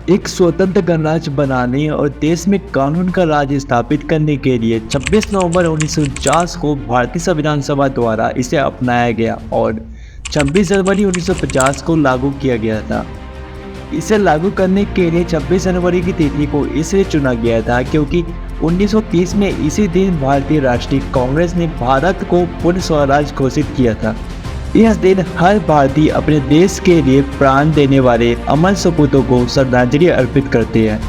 एक स्वतंत्र गणराज्य बनाने और देश में कानून का राज स्थापित करने के लिए 26 नवंबर 1949 को भारतीय संविधान सभा द्वारा इसे अपनाया गया और 26 जनवरी 1950 को लागू किया गया था। इसे लागू करने के लिए 26 जनवरी की तिथि को इसलिए चुना गया था क्योंकि 1930 में इसी दिन भारतीय राष्ट्रीय कांग्रेस ने भारत को पूर्ण स्वराज घोषित किया था। इस दिन हर भारतीय अपने देश के लिए प्राण देने वाले अमर सपूतों को श्रद्धांजलि अर्पित करते हैं।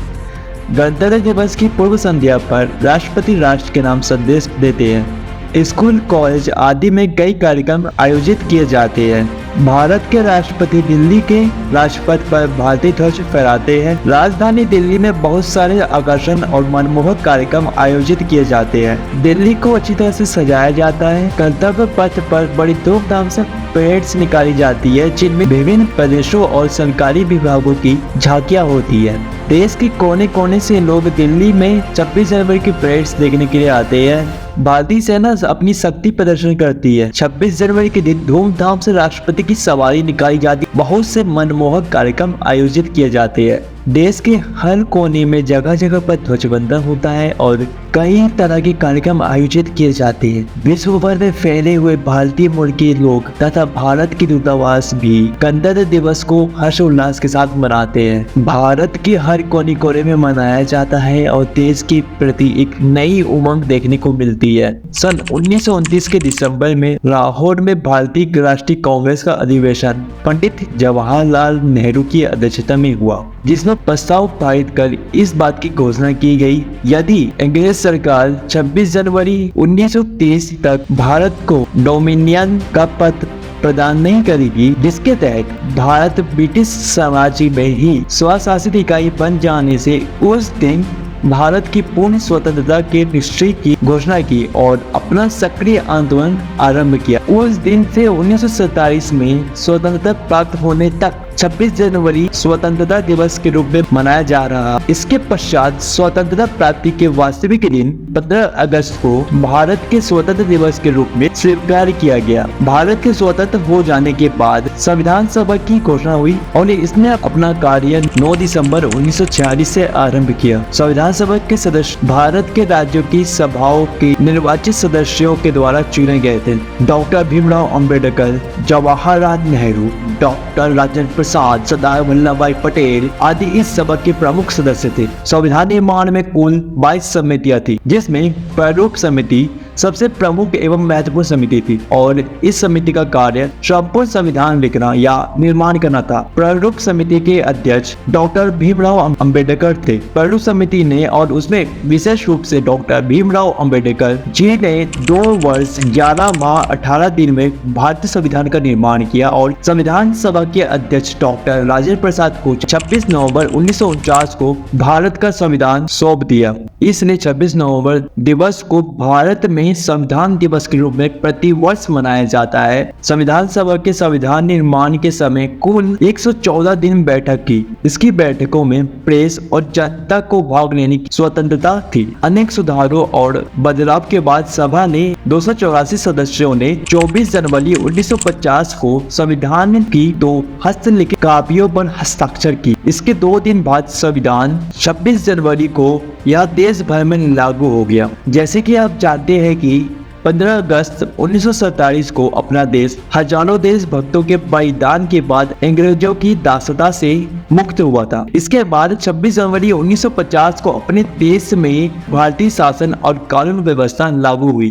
गणतंत्र दिवस की पूर्व संध्या पर राष्ट्रपति राष्ट्र के नाम संदेश देते हैं। स्कूल, कॉलेज आदि में कई कार्यक्रम आयोजित किए जाते हैं। भारत के राष्ट्रपति दिल्ली के राजपथ पर भारतीय ध्वज फहराते हैं। राजधानी दिल्ली में बहुत सारे आकर्षण और मनमोहक कार्यक्रम आयोजित किए जाते हैं। दिल्ली को अच्छी तरह से सजाया जाता है। गणतंत्र पथ पर बड़ी धूमधाम से परेड्स निकाली जाती है जिनमें विभिन्न प्रदेशों और सरकारी विभागों की झांकियां होती है। देश के कोने कोने से लोग दिल्ली में 26 जनवरी की परेड्स देखने के लिए आते हैं। भारतीय सेना अपनी शक्ति प्रदर्शन करती है। 26 जनवरी के दिन धूमधाम से राष्ट्रपति की सवारी निकाली जाती है। बहुत से मनमोहक कार्यक्रम आयोजित किए जाते हैं। देश के हर कोने में जगह जगह पर ध्वजवंदन होता है और कई तरह के कार्यक्रम आयोजित किए जाते हैं। विश्व भर में फैले हुए भारतीय मूल के लोग तथा भारत की दूतावास भी गणतंत्र दिवस को हर्षोल्लास के साथ मनाते हैं। भारत के हर कोने कोने में मनाया जाता है और देश के प्रति एक नई उमंग देखने को मिलती है। सन 1929 के दिसंबर में लाहौर में भारतीय राष्ट्रीय कांग्रेस का अधिवेशन पंडित जवाहरलाल नेहरू की अध्यक्षता में हुआ, जिसमें प्रस्ताव पारित कर इस बात की घोषणा की गई, यदि अंग्रेज सरकार 26 जनवरी 1930 तक भारत को डोमिनियन का पद प्रदान नहीं करेगी, जिसके तहत भारत ब्रिटिश साम्राज्य में ही स्वशासित इकाई बन जाने से उस दिन भारत की पूर्ण स्वतंत्रता के निश्चय की घोषणा की और अपना सक्रिय आंदोलन आरंभ किया। उस दिन से 1947 में स्वतंत्रता प्राप्त होने तक 26 जनवरी स्वतंत्रता दिवस के रूप में मनाया जा रहा। इसके पश्चात स्वतंत्रता प्राप्ति के वास्तविक दिन 15 अगस्त को भारत के स्वतंत्र दिवस के रूप में स्वीकार किया गया। भारत के स्वतंत्र हो जाने के बाद संविधान सभा की घोषणा हुई और इसने अपना कार्य 9 दिसंबर 1946 से आरंभ किया। संविधान सभा के सदस्य भारत के राज्यों की सभाओं के निर्वाचित सदस्यों के द्वारा चुने गए थे। डॉक्टर भीमराव अंबेडकर, जवाहरलाल नेहरू, डॉक्टर राजेंद्र प्रसाद, सरदार वल्लभ भाई पटेल आदि इस सभा के प्रमुख सदस्य थे। संविधान निर्माण में कुल 22 समितियां थी, जिसमें प्रारूप समिति सबसे प्रमुख एवं महत्वपूर्ण समिति थी और इस समिति का कार्य संपूर्ण संविधान लिखना या निर्माण करना था। प्रारूप समिति के अध्यक्ष डॉक्टर भीमराव अंबेडकर थे। प्रारूप समिति ने और उसमें विशेष रूप से डॉक्टर भीमराव अंबेडकर जी ने 2 वर्ष 11 माह 18 दिन में भारतीय संविधान का निर्माण किया और संविधान सभा के अध्यक्ष डॉक्टर राजेंद्र प्रसाद को 26 नवंबर 1949 को भारत का संविधान सौंप दिया। इसलिए 26 नवंबर दिवस को भारत में संविधान दिवस के रूप में प्रति वर्ष मनाया जाता है। संविधान सभा के संविधान निर्माण के समय कुल 114 दिन बैठक की। इसकी बैठकों में प्रेस और जनता को भाग लेने की स्वतंत्रता थी। अनेक सुधारों और बदलाव के बाद सभा ने 284 सदस्यों ने 24 जनवरी 1950 को संविधान की 2 हस्तलिखित कापियों पर हस्ताक्षर की। इसके 2 दिन बाद संविधान 26 जनवरी को यह देश भर में लागू हो गया। जैसे कि आप जानते हैं कि 15 अगस्त 1947 को अपना देश हजारों देशभक्तों के बलिदान के बाद अंग्रेजों की दासता से मुक्त हुआ था। इसके बाद 26 जनवरी 1950 को अपने देश में भारतीय शासन और कानून व्यवस्था लागू हुई।